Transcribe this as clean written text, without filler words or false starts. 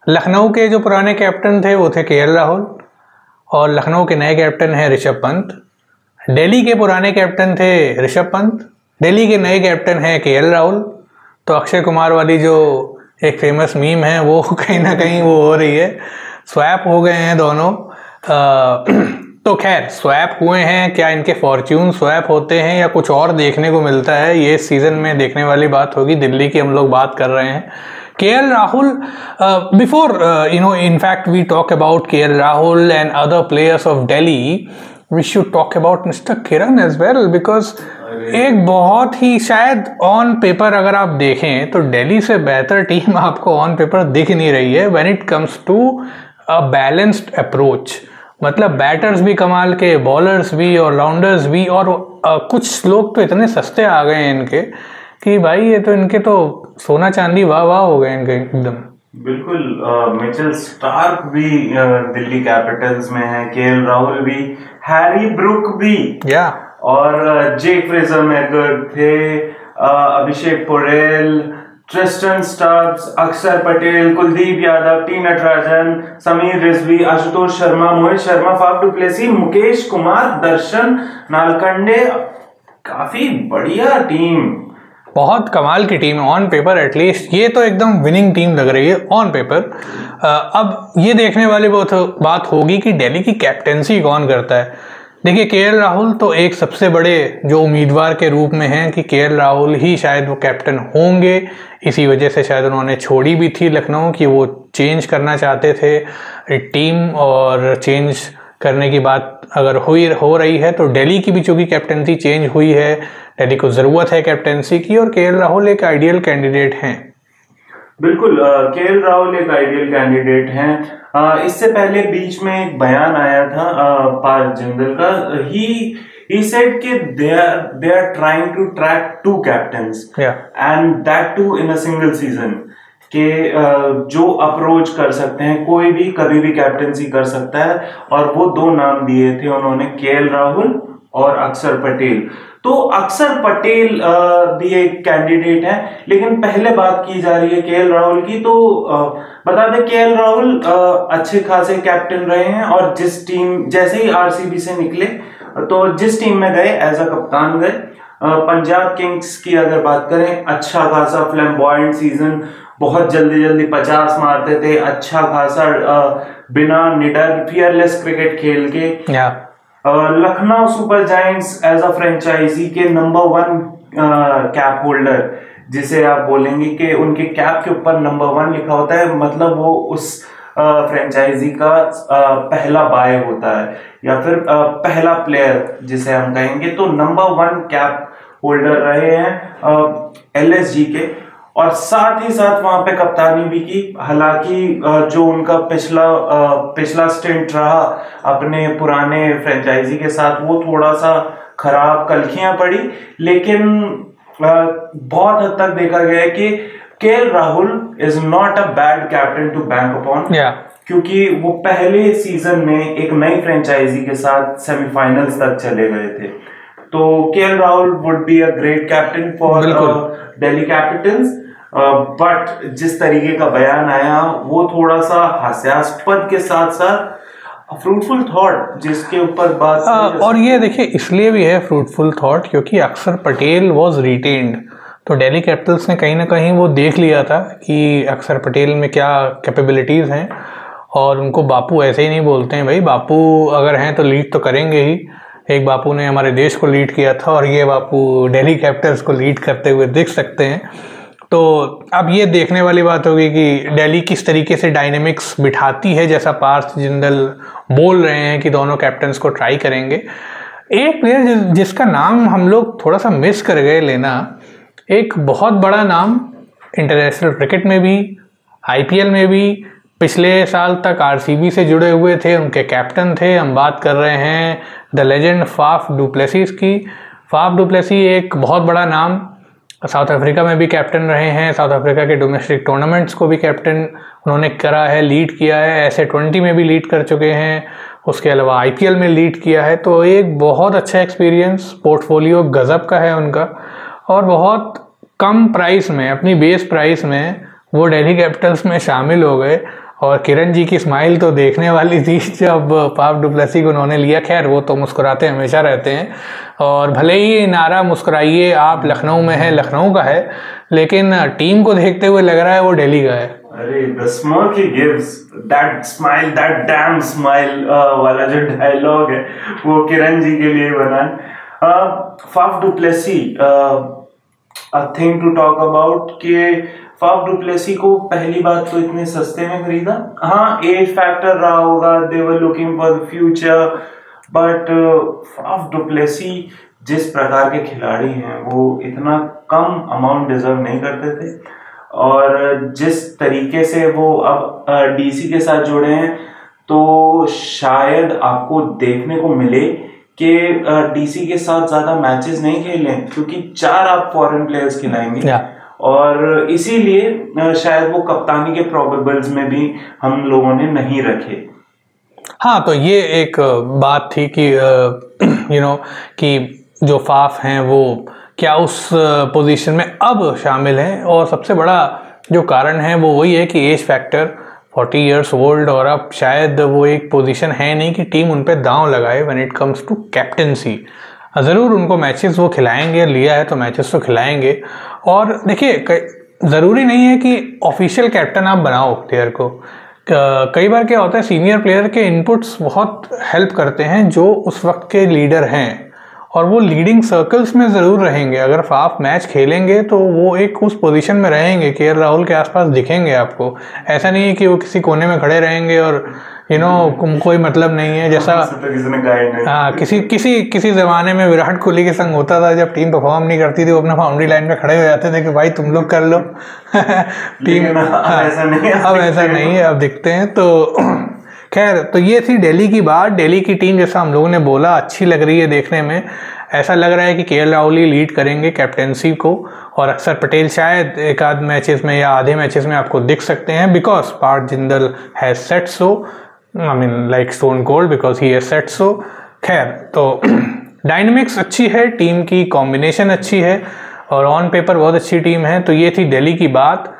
लखनऊ के जो पुराने कैप्टन थे वो थे केएल राहुल, और लखनऊ के नए कैप्टन हैं ऋषभ पंत। दिल्ली के पुराने कैप्टन थे ऋषभ पंत, दिल्ली के नए कैप्टन हैं केएल राहुल। तो अक्षय कुमार वाली जो एक फेमस मीम है वो कहीं ना कहीं वो हो रही है, स्वैप हो गए हैं दोनों। तो खैर स्वैप हुए हैं, क्या इनके फॉर्च्यून स्वैप होते हैं या कुछ और देखने को मिलता है, ये इस सीजन में देखने वाली बात होगी। दिल्ली की हम लोग बात कर रहे हैं। KL Rahul, before in fact we talk about KL Rahul and other players of Delhi, we should talk about Mr. Kiran as well, because एक बहुत ही शायद ऑन पेपर अगर आप देखें तो दिल्ली से बेहतर टीम आपको ऑन पेपर दिख नहीं रही है when it comes to a balanced approach. मतलब बैटर्स भी कमाल के, बॉलर्स भी, ऑलराउंडर्स भी, और कुछ लोग तो इतने सस्ते आ गए हैं इनके कि भाई ये तो इनके तो सोना चांदी वाह वाह हो गए इनके एकदम। बिल्कुल, मिचेल स्टार्क भी दिल्ली कैपिटल्स में है, केएल राहुल भी, हैरी ब्रुक भी, और जेक फ्रेजर मैकर थे, अभिषेक Porel, Tristan Stubbs, Akshar Patel, Kuldeep Yadav, T Natarajan, Sameer Rizvi, Ashutosh Sharma, Mohit Sharma, Faf du Plessis, Mukesh Kumar, Darshan Nalkande. काफी बढ़िया टीम, बहुत कमाल की टीम है ऑन पेपर एटलीस्ट। ये तो एकदम विनिंग टीम लग रही है ऑन पेपर। अब ये देखने वाली बात होगी कि दिल्ली की कैप्टेंसी कौन करता है। देखिए केएल राहुल तो एक सबसे बड़े जो उम्मीदवार के रूप में हैं कि केएल राहुल ही शायद वो कैप्टन होंगे। इसी वजह से शायद उन्होंने छोड़ी भी थी लखनऊ कि वो चेंज करना चाहते थे टीम, और चेंज करने की बात अगर हो रही है तो दिल्ली की भी चूंकि कैप्टेंसी चेंज हुई है, दिल्ली को जरूरत है कैप्टेंसी की, और केएल राहुल एक आइडियल कैंडिडेट हैं। बिल्कुल, केएल राहुल एक आइडियल कैंडिडेट हैं। इससे पहले बीच में एक बयान आया था पार जिंदल का, he said कि they are trying to track 2 captains and that too in a single season, कि जो अप्रोच कर सकते हैं, कोई भी कभी भी कैप्टेंसी कर सकता है, और वो 2 नाम दिए थे उन्होंने, केएल राहुल और अक्षर पटेल। तो अक्षर पटेल भी एक कैंडिडेट है, लेकिन पहले बात की जा रही है केएल राहुल की। तो बता दें केएल राहुल अच्छे खासे कैप्टन रहे हैं, और जिस टीम जैसे ही आरसीबी से निकले तो जिस टीम में गए एज अ कप्तान गए, पंजाब किंग्स की अगर बात करें, अच्छा खासा फ्लैम्बॉयंट सीजन, बहुत जल्दी 50 मारते थे, अच्छा खासा बिना निडर फियरलेस क्रिकेट खेल के। Lucknow super giants as a franchise के नंबर 1 कैप होल्डर, जिसे आप बोलेंगे कि उनके कैप के ऊपर नंबर 1 लिखा होता है, मतलब वो उस फ्रेंचाइजी का पहला बाय होता है, या फिर पहला प्लेयर जिसे हम कहेंगे। तो नंबर 1 कैप होल्डर रहे हैं एलएसजी के, और साथ ही साथ वहां पे कप्तानी भी की। हालांकि जो उनका पिछला स्टिंट रहा अपने पुराने फ्रेंचाइजी के साथ, वो थोड़ा सा खराब, कलखियां पड़ी, लेकिन बहुत हद तक देखा गया है कि KL Rahul is not a bad captain to bank upon, क्योंकि वो पहले सीजन में एक नई फ्रेंचाइजी के साथ सेमीफाइनल्स तक चले गए थे। तो KL Rahul would be a great captain for Delhi Capitals, but जिस तरीके का बयान आया वो थोड़ा सा हास्यास्पद के साथ साथ फ्रूटफुल थॉट, जिसके ऊपर बात और ये देखिए इसलिए भी है फ्रूटफुल थॉट क्योंकि अक्षर पटेल वाज रिटेन्ड। तो दिल्ली कैपिटल्स ने कहीं ना कहीं वो देख लिया था कि अक्षर पटेल में क्या कैपेबिलिटीज़ हैं, और उनको बापू ऐसे ही नहीं बोलते हैं भाई, बापू अगर हैं तो लीड तो करेंगे ही। एक बापू ने हमारे देश को लीड किया था, और ये बापू दिल्ली कैपिटल्स को लीड करते हुए दिख सकते हैं। तो अब ये देखने वाली बात होगी कि दिल्ली किस तरीके से डायनेमिक्स बिठाती है, जैसा पार्थ जिंदल बोल रहे हैं कि दोनों कैप्टन्स को ट्राई करेंगे। एक प्लेयर जिसका नाम हम लोग थोड़ा सा मिस कर गए लेना, एक बहुत बड़ा नाम इंटरनेशनल क्रिकेट में भी, आईपीएल में भी, पिछले साल तक आरसीबी से जुड़े हुए थे, उनके कैप्टन थे। हम बात कर रहे हैं the legend Faf du Plessis की। फाफ डू प्लेसी एक बहुत बड़ा नाम, साउथ अफ्रीका में भी कैप्टन रहे हैं, साउथ अफ्रीका के डोमेस्टिक टूर्नामेंट्स को भी कैप्टन उन्होंने करा है, लीड किया है, ऐसे 20 में भी लीड कर चुके हैं, उसके अलावा आईपीएल में लीड किया है। तो एक बहुत अच्छा एक्सपीरियंस, पोर्टफोलियो गजब का है उनका, और बहुत कम प्राइस में, अपनी बेस प्राइस में वो दिल्ली कैपिटल्स में शामिल हो गए, और किरण जी की स्माइल तो देखने वाली थी जब फाफ डुप्लेसी को उन्होंने लिया। खैर वो तो मुस्कुराते हमेशा रहते हैं, और भले ही नारा मुस्कुराइए आप लखनऊ में है, लखनऊ का है, लेकिन टीम को देखते हुए लग रहा है वो दिल्ली का है। अरे the smirk he gives, that smile, that damn smile वाला जो डायलॉग है वो किरण जी के लिए बना है। Faf du Plessis a thing to talk about कि फाफ डुप्लेसी को पहली बात तो इतने सस्ते में खरीदा, हाँ एज फैक्टर रहा होगा, they were looking for the future, but Faf du Plessis जिस प्रकार के खिलाड़ी हैं वो इतना कम अमाउंट डिजर्व नहीं करते थे, और जिस तरीके से वो अब डीसी के साथ जुड़े हैं तो शायद आपको देखने को मिले कि डीसी के साथ ज्यादा मैचेस नहीं खेले क्योंकि 4 आप फॉरेन प्लेयर्स खिलाएंगे, और इसीलिए शायद वो कप्तानी के प्रोबेबल्स में भी हम लोगों ने नहीं रखे। हाँ, तो ये एक बात थी कि कि जो फाफ हैं वो क्या उस पोजीशन में अब शामिल हैं, और सबसे बड़ा जो कारण है वो वही है कि एज फैक्टर, 40 इयर्स ओल्ड, और अब शायद वो एक पोजीशन है नहीं कि टीम उन पे दांव लगाए when it comes to captaincy. ज़रूर उनको मैचेस वो खिलाएंगे, लिया है तो मैचेस तो खिलाएंगे। और देखिए ज़रूरी नहीं है कि ऑफिशियल कैप्टन आप बनाओ प्लेयर को, कई बार क्या होता है सीनियर प्लेयर के इनपुट्स बहुत हेल्प करते हैं जो उस वक्त के लीडर हैं, और वो लीडिंग सर्कल्स में ज़रूर रहेंगे। अगर फाफ मैच खेलेंगे तो वो एक उस पोजीशन में रहेंगे, केएल राहुल के आसपास दिखेंगे आपको। ऐसा नहीं है कि वो किसी कोने में खड़े रहेंगे और कोई मतलब नहीं है, जैसा हाँ किसी ज़माने में विराट कोहली के संग होता था, जब टीम परफॉर्म नहीं करती थी वो अपना बाउंड्री लाइन पे खड़े हो जाते थे कि भाई तुम लोग कर लो टीम। अब ऐसा नहीं है, अब दिखते हैं। तो खैर, तो ये थी दिल्ली की बात। दिल्ली की टीम जैसा हम लोगों ने बोला अच्छी लग रही है देखने में। ऐसा लग रहा है कि केएल राहुल ही लीड करेंगे कैप्टेंसी को, और अक्षर पटेल शायद एक आध मैचेस में या आधे मैचेस में आपको दिख सकते हैं, because Parth Jindal has set so, I mean like stone cold, because he has set so. खैर, तो डायनेमिक्स अच्छी है टीम की, कॉम्बिनेशन अच्छी है, और ऑन पेपर बहुत अच्छी टीम है। तो ये थी दिल्ली की बात।